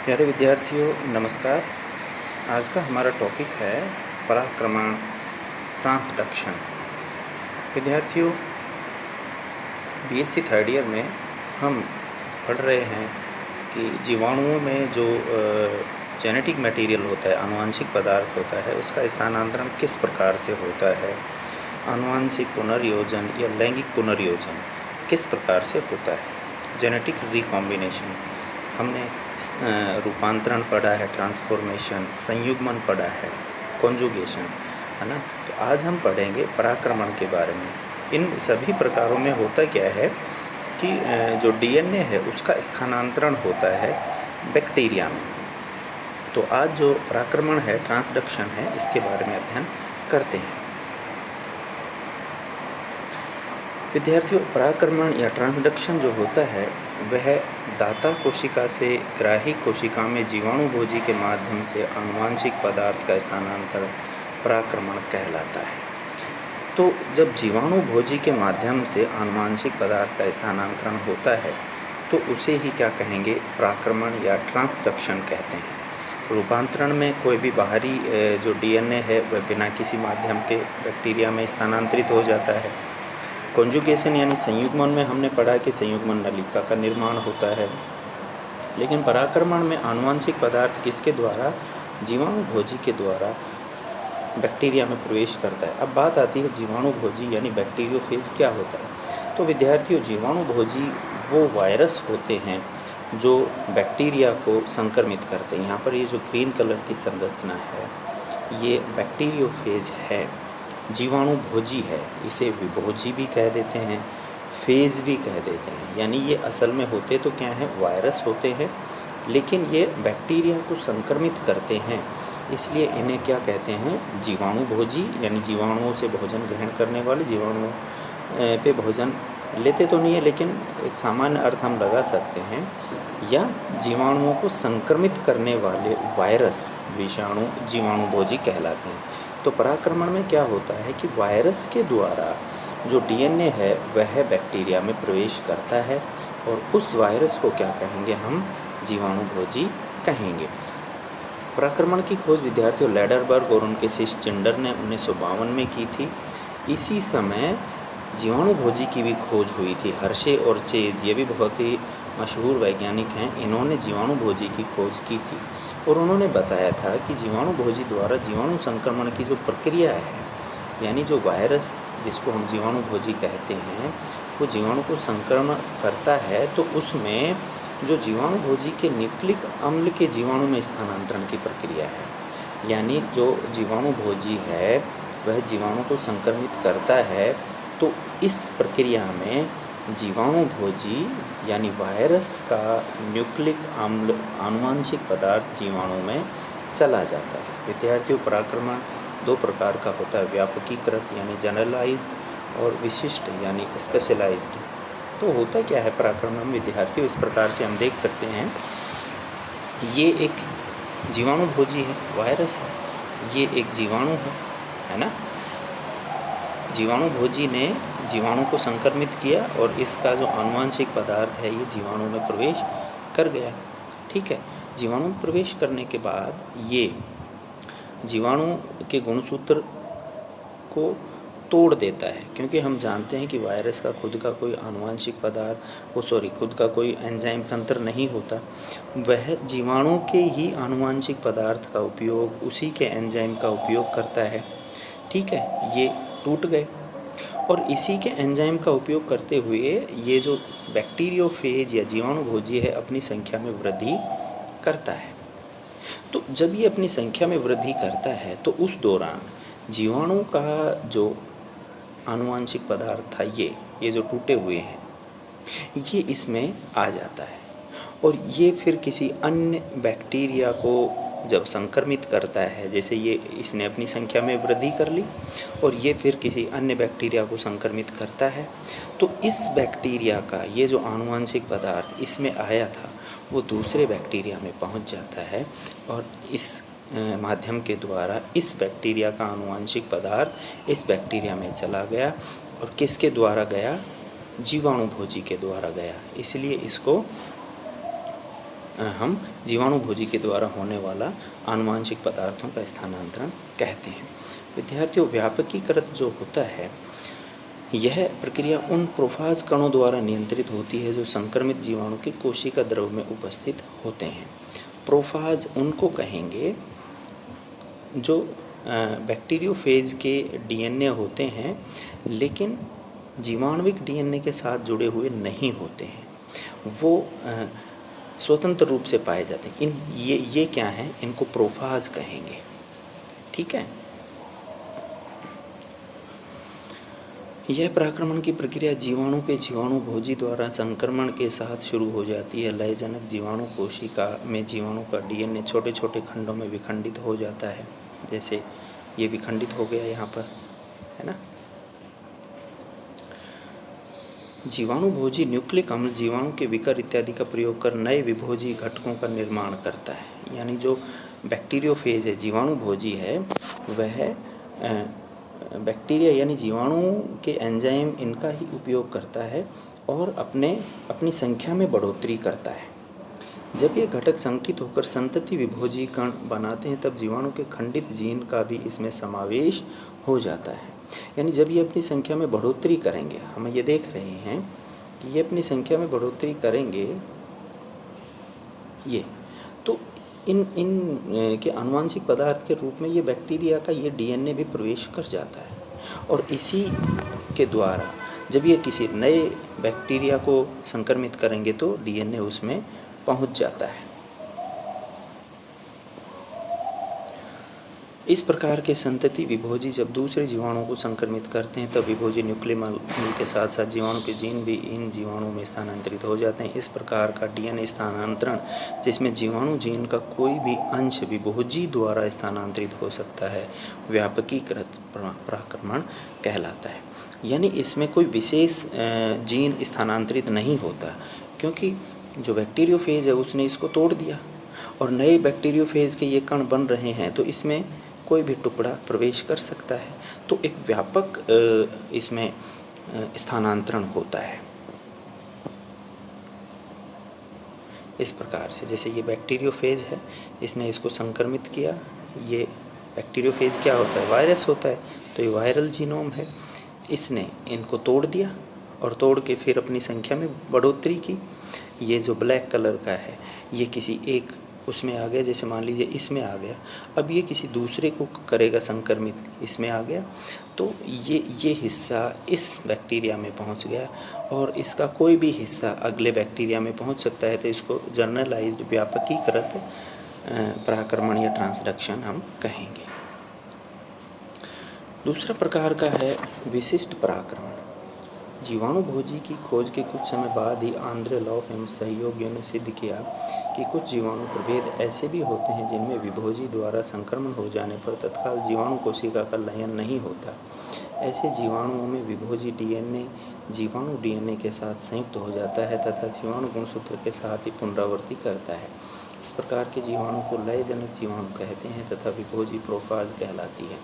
प्यारे विद्यार्थियों नमस्कार। आज का हमारा टॉपिक है पराक्रमण, ट्रांसडक्शन। विद्यार्थियों, बीएससी थर्ड ईयर में हम पढ़ रहे हैं कि जीवाणुओं में जो जेनेटिक मटेरियल होता है, आनुवंशिक पदार्थ होता है, उसका स्थानांतरण किस प्रकार से होता है, आनुवंशिक पुनर्योजन या लैंगिक पुनर्योजन किस प्रकार से होता है, जेनेटिक रिकॉम्बिनेशन हमने रूपांतरण पढ़ा है, ट्रांसफॉर्मेशन, संयुग्मन पढ़ा है, कॉन्जुगेशन, है ना। तो आज हम पढ़ेंगे पराक्रमण के बारे में। इन सभी प्रकारों में होता क्या है कि जो डीएनए है उसका स्थानांतरण होता है बैक्टीरिया में। तो आज जो पराक्रमण है, ट्रांसडक्शन है, इसके बारे में अध्ययन करते हैं। विद्यार्थियों, पराक्रमण या ट्रांसडक्शन जो होता है वह दाता कोशिका से ग्राही कोशिका में जीवाणुभोजी के माध्यम से आनुवंशिक पदार्थ का स्थानांतरण पराक्रमण कहलाता है। तो जब जीवाणुभोजी के माध्यम से आनुवंशिक पदार्थ का स्थानांतरण होता है तो उसे ही क्या कहेंगे, पराक्रमण या ट्रांसडक्शन कहते हैं। रूपांतरण में कोई भी बाहरी जो डीएनए है वह बिना किसी माध्यम के बैक्टीरिया में स्थानांतरित हो जाता है। कॉन्जुगेशन यानी संयुग्मन में हमने पढ़ा कि संयुग्मन नलिका का निर्माण होता है। लेकिन पराक्रमण में आनुवंशिक पदार्थ किसके द्वारा, जीवाणुभोजी के द्वारा बैक्टीरिया में प्रवेश करता है। अब बात आती है जीवाणुभोजी यानी बैक्टीरियोफेज क्या होता है। तो विद्यार्थियों, जीवाणुभोजी वो वायरस होते हैं जो बैक्टीरिया को संक्रमित करते हैं। यहाँ पर ये जो ग्रीन कलर की संरचना है ये बैक्टीरियोफेज है, जीवाणुभोजी है। इसे विभोजी भी कह देते हैं, फेज भी कह देते हैं। यानी ये असल में होते तो क्या है, वायरस होते हैं, लेकिन ये बैक्टीरिया को संक्रमित करते हैं, इसलिए इन्हें क्या कहते हैं, जीवाणुभोजी। यानी जीवाणुओं से भोजन ग्रहण करने वाले, जीवाणुओं पे भोजन लेते तो नहीं है लेकिन एक सामान्य अर्थ हम लगा सकते हैं, या जीवाणुओं को संक्रमित करने वाले वायरस, विषाणु जीवाणुभोजी कहलाते हैं। तो पराक्रमण में क्या होता है कि वायरस के द्वारा जो डीएनए है वह बैक्टीरिया में प्रवेश करता है और उस वायरस को क्या कहेंगे, हम जीवाणुभोजी कहेंगे। पराक्रमण की खोज विद्यार्थियों लैडरबर्ग और उनके शिष्य चिंडर ने 1952 में की थी। इसी समय जीवाणुभोजी की भी खोज हुई थी। हर्शे और चेज, ये भी बहुत ही मशहूर वैज्ञानिक हैं, इन्होंने जीवाणुभोजी की खोज की थी और उन्होंने बताया था कि जीवाणुभोजी द्वारा जीवाणु संक्रमण की जो प्रक्रिया है, यानी जो वायरस जिसको हम जीवाणुभोजी कहते हैं वो जीवाणु को संक्रमण करता है, तो उसमें जो जीवाणुभोजी के न्यूक्लिक अम्ल के जीवाणु में स्थानांतरण की प्रक्रिया है। यानी जो जीवाणुभोजी है वह जीवाणु को संक्रमित करता है, तो इस प्रक्रिया में जीवाणुभोजी यानी वायरस का न्यूक्लिक अम्ल आनुवंशिक पदार्थ जीवाणु में चला जाता है। विद्यार्थियों, पराक्रमण दो प्रकार का होता है, व्यापकीकृत यानी जनरलाइज्ड और विशिष्ट यानी स्पेशलाइज्ड। तो होता क्या है पराक्रमण में विद्यार्थियों, इस प्रकार से हम देख सकते हैं, ये एक जीवाणुभोजी है, वायरस है, ये एक जीवाणु है ना। जीवाणुभोजी ने जीवाणु को संक्रमित किया और इसका जो आनुवंशिक पदार्थ है ये जीवाणु में प्रवेश कर गया। ठीक है, जीवाणु में प्रवेश करने के बाद ये जीवाणु के गुणसूत्र को तोड़ देता है, क्योंकि हम जानते हैं कि वायरस का खुद का कोई आनुवंशिक पदार्थ खुद का कोई एंजाइम तंत्र नहीं होता। वह जीवाणु के ही आनुवंशिक पदार्थ का उपयोग, उसी के एंजाइम का उपयोग करता है। ठीक है, ये टूट गए और इसी के एंजाइम का उपयोग करते हुए ये जो बैक्टीरियोफेज या जीवाणुभोजी है अपनी संख्या में वृद्धि करता है। तो जब ये अपनी संख्या में वृद्धि करता है तो उस दौरान जीवाणु का जो आनुवंशिक पदार्थ था ये जो टूटे हुए हैं ये इसमें आ जाता है और ये फिर किसी अन्य बैक्टीरिया को जब संक्रमित करता है, जैसे ये इसने अपनी संख्या में वृद्धि कर ली और ये फिर किसी अन्य बैक्टीरिया को संक्रमित करता है, तो इस बैक्टीरिया का ये जो आनुवंशिक पदार्थ इसमें आया था वो दूसरे बैक्टीरिया में पहुंच जाता है और इस माध्यम के द्वारा इस बैक्टीरिया का आनुवंशिक पदार्थ इस बैक्टीरिया में चला गया और किसके द्वारा गया, जीवाणुभोजी के द्वारा गया। इसलिए इसको हम जीवाणु भोजी के द्वारा होने वाला आनुवांशिक पदार्थों का स्थानांतरण कहते हैं। विद्यार्थियों, व्यापकीकृत जो होता है यह प्रक्रिया उन प्रोफाज कणों द्वारा नियंत्रित होती है जो संक्रमित जीवाणु के कोशिका द्रव में उपस्थित होते हैं। प्रोफाज उनको कहेंगे जो बैक्टीरियोफेज के डीएनए होते हैं लेकिन जीवाणुविक डीएनए के साथ जुड़े हुए नहीं होते हैं, वो स्वतंत्र रूप से पाए जाते हैं। ये क्या हैं, इनको प्रोफाज कहेंगे। ठीक है। यह पराक्रमण की प्रक्रिया जीवाणु के जीवाणु भोजी द्वारा संक्रमण के साथ शुरू हो जाती है। लयजनक जीवाणु कोशिका में जीवाणु का डीएनए छोटे छोटे खंडों में विखंडित हो जाता है, जैसे ये विखंडित हो गया यहाँ पर, है ना। जीवाणु भोजी न्यूक्लिक अम्ल जीवाणु के विकर इत्यादि का प्रयोग कर नए विभोजी घटकों का निर्माण करता है। यानी जो बैक्टीरियोफेज है, जीवाणु भोजी है, वह बैक्टीरिया यानी जीवाणु के एंजाइम इनका ही उपयोग करता है और अपनी संख्या में बढ़ोतरी करता है। जब ये घटक संगठित होकर संतति विभोजी कण बनाते हैं तब जीवाणु के खंडित जीन का भी इसमें समावेश हो जाता है। यानी जब ये अपनी संख्या में बढ़ोतरी करेंगे, हम ये देख रहे हैं कि ये अपनी संख्या में बढ़ोतरी करेंगे, ये तो इन के आनुवांशिक पदार्थ के रूप में ये बैक्टीरिया का ये डीएनए भी प्रवेश कर जाता है और इसी के द्वारा जब ये किसी नए बैक्टीरिया को संक्रमित करेंगे तो डीएनए उसमें पहुंच जाता है। इस प्रकार के संतति विभोजी जब दूसरे जीवाणुओं को संक्रमित करते हैं तब विभोजी न्यूक्लिक अम्ल के साथ साथ जीवाणु के जीन भी इन जीवाणुओं में स्थानांतरित हो जाते हैं। इस प्रकार का डीएनए स्थानांतरण जिसमें जीवाणु जीन का कोई भी अंश विभोजी द्वारा स्थानांतरित हो सकता है व्यापकीकृत पराक्रमण कहलाता है। यानी इसमें कोई विशेष जीन स्थानांतरित नहीं होता, क्योंकि जो बैक्टीरियोफेज है उसने इसको तोड़ दिया और नए बैक्टीरियोफेज के ये कण बन रहे हैं, तो इसमें कोई भी टुकड़ा प्रवेश कर सकता है। तो एक व्यापक इसमें स्थानांतरण होता है। इस प्रकार से जैसे ये बैक्टीरियोफेज है, इसने इसको संक्रमित किया। ये बैक्टीरियोफेज क्या होता है, वायरस होता है, तो ये वायरल जीनोम है। इसने इनको तोड़ दिया और तोड़ के फिर अपनी संख्या में बढ़ोतरी की। ये जो ब्लैक कलर का है ये किसी एक उसमें आ गया, जैसे मान लीजिए इसमें आ गया, अब ये किसी दूसरे को करेगा संक्रमित, इसमें आ गया, तो ये हिस्सा इस बैक्टीरिया में पहुंच गया और इसका कोई भी हिस्सा अगले बैक्टीरिया में पहुंच सकता है। तो इसको जनरलाइज्ड व्यापकीकृत पराक्रमण या ट्रांसडक्शन हम कहेंगे। दूसरा प्रकार का है विशिष्ट पराक्रमण। जीवाणु भोजी की खोज के कुछ समय बाद ही आंद्रेलॉफ एवं सहयोगियों ने सिद्ध किया कि कुछ जीवाणु प्रभेद ऐसे भी होते हैं जिनमें विभोजी द्वारा संक्रमण हो जाने पर तत्काल जीवाणु कोशिका का लयन नहीं होता। ऐसे जीवाणुओं में विभोजी डीएनए जीवाणु डीएनए के साथ संयुक्त हो जाता है तथा जीवाणु गुणसूत्र के साथ ही पुनरावृत्ति करता है। इस प्रकार के जीवाणु को लयजनक जीवाणु कहते हैं तथा विभोजी प्रोफाज कहलाती है।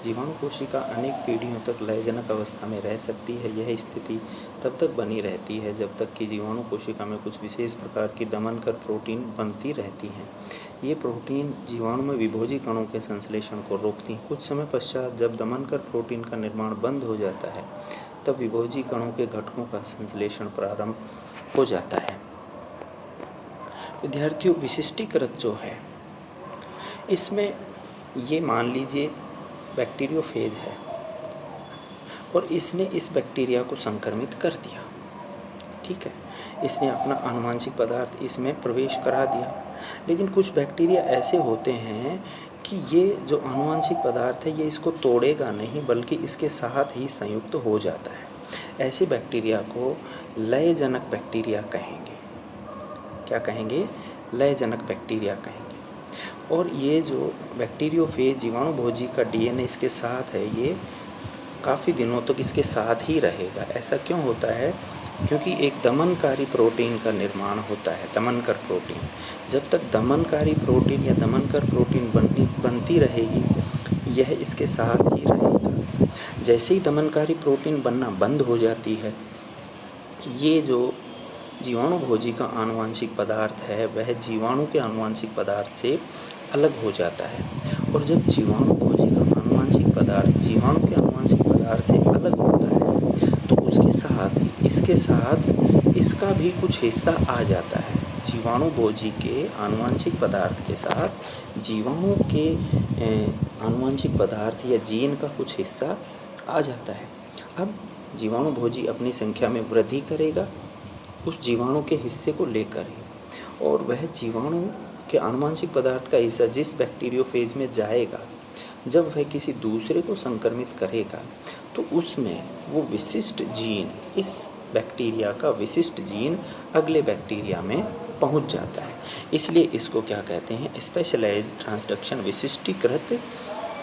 जीवाणु कोशिका अनेक पीढ़ियों तक लयजनक अवस्था में रह सकती है। यह स्थिति तब तक बनी रहती है जब तक कि जीवाणु कोशिका में कुछ विशेष प्रकार की दमनकर प्रोटीन बनती रहती हैं। ये प्रोटीन जीवाणु में विभोजी कणों के संश्लेषण को रोकती हैं। कुछ समय पश्चात जब दमनकर प्रोटीन का निर्माण बंद हो जाता है तब विभोजी कणों के घटकों का संश्लेषण प्रारंभ हो जाता है। विद्यार्थियों, विशिष्टीकृत जो है इसमें ये मान लीजिए बैक्टीरियोफेज है और इसने इस बैक्टीरिया को संक्रमित कर दिया। ठीक है, इसने अपना आनुवांशिक पदार्थ इसमें प्रवेश करा दिया। लेकिन कुछ बैक्टीरिया ऐसे होते हैं कि ये जो आनुवांशिक पदार्थ है ये इसको तोड़ेगा नहीं बल्कि इसके साथ ही संयुक्त हो जाता है। ऐसे बैक्टीरिया को लयजनक बैक्टीरिया कहेंगे। क्या कहेंगे? लयजनक बैक्टीरिया कहेंगे। और ये जो बैक्टीरियोफेज जीवाणु भोजी का डीएनए इसके साथ है, ये काफ़ी दिनों तक इसके साथ ही रहेगा। ऐसा क्यों होता है? क्योंकि एक दमनकारी प्रोटीन का निर्माण होता है, दमनकर प्रोटीन। जब तक दमनकारी प्रोटीन या दमनकर प्रोटीन बनती रहेगी यह इसके साथ ही रहेगा। जैसे ही दमनकारी प्रोटीन बनना बंद हो जाती है, ये जो जीवाणुभोजी का आनुवांशिक पदार्थ है वह जीवाणु के आनुवांशिक पदार्थ से अलग हो जाता है। और जब जीवाणुभोजी का आनुवांशिक पदार्थ जीवाणु के आनुवांशिक पदार्थ से अलग होता है तो उसके साथ इसके साथ इसका भी कुछ हिस्सा आ जाता है। जीवाणुभोजी के आनुवांशिक पदार्थ के साथ जीवाणु के आनुवांशिक पदार्थ या जीन का कुछ हिस्सा आ जाता है। अब जीवाणुभोजी अपनी संख्या में वृद्धि करेगा उस जीवाणु के हिस्से को लेकर ही, और वह जीवाणु के आनुवांशिक पदार्थ का हिस्सा जिस बैक्टीरियोफेज में जाएगा, जब वह किसी दूसरे को संक्रमित करेगा तो उसमें वो विशिष्ट जीन, इस बैक्टीरिया का विशिष्ट जीन अगले बैक्टीरिया में पहुंच जाता है। इसलिए इसको क्या कहते हैं? स्पेशलाइज्ड ट्रांसडक्शन, विशिष्टीकृत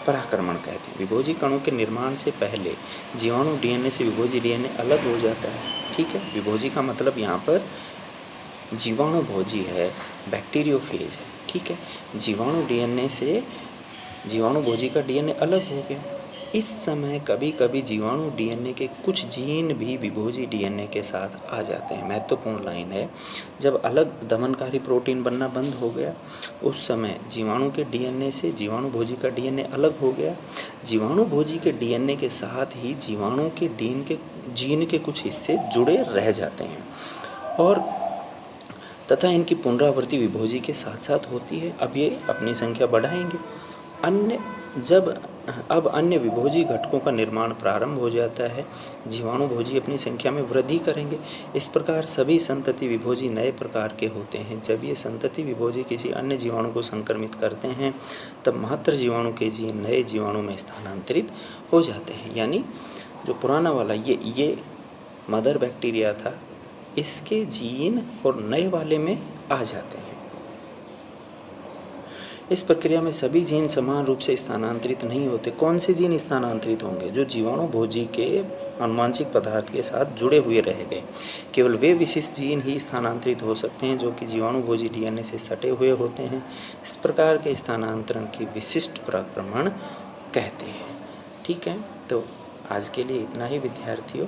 पराक्रमण कहते हैं। विभोजी कणों के निर्माण से पहले जीवाणु डीएनए से विभोजी डीएनए अलग हो जाता है। ठीक है, विभोजी का मतलब यहाँ पर जीवाणुभोजी है, बैक्टीरियोफेज है। ठीक है, जीवाणु डीएनए से जीवाणुभोजी का डीएनए अलग हो गया। इस समय कभी कभी जीवाणु डीएनए के कुछ जीन भी विभोजी डीएनए के साथ आ जाते हैं। महत्वपूर्ण लाइन है, जब अलग दमनकारी प्रोटीन बनना बंद हो गया उस समय जीवाणु के डीएनए से जीवाणुभोजी का डीएनए अलग हो गया। जीवाणुभोजी के डीएनए के साथ ही जीवाणु के जीन के कुछ हिस्से जुड़े रह जाते हैं और तथा इनकी पुनरावृत्ति विभोजी के साथ साथ होती है। अब ये अपनी संख्या बढ़ाएंगे। अब अन्य विभोजी घटकों का निर्माण प्रारंभ हो जाता है। जीवाणुभोजी अपनी संख्या में वृद्धि करेंगे। इस प्रकार सभी संतति विभोजी नए प्रकार के होते हैं। जब ये संतति विभोजी किसी अन्य जीवाणु को संक्रमित करते हैं तब मात्र जीवाणु के जीन नए जीवाणु में स्थानांतरित हो जाते हैं। यानी जो पुराना वाला ये मदर बैक्टीरिया था, इसके जीन और नए वाले में आ जाते हैं। इस प्रक्रिया में सभी जीन समान रूप से स्थानांतरित नहीं होते। कौन से जीन स्थानांतरित होंगे? जो जीवाणुभोजी के आनुवांशिक पदार्थ के साथ जुड़े हुए रह गए। केवल वे विशिष्ट जीन ही स्थानांतरित हो सकते हैं जो कि जीवाणुभोजी डीएनए से सटे हुए होते हैं। इस प्रकार के स्थानांतरण की विशिष्ट प्रक्रमण कहते हैं। ठीक है, तो आज के लिए इतना ही विद्यार्थियों।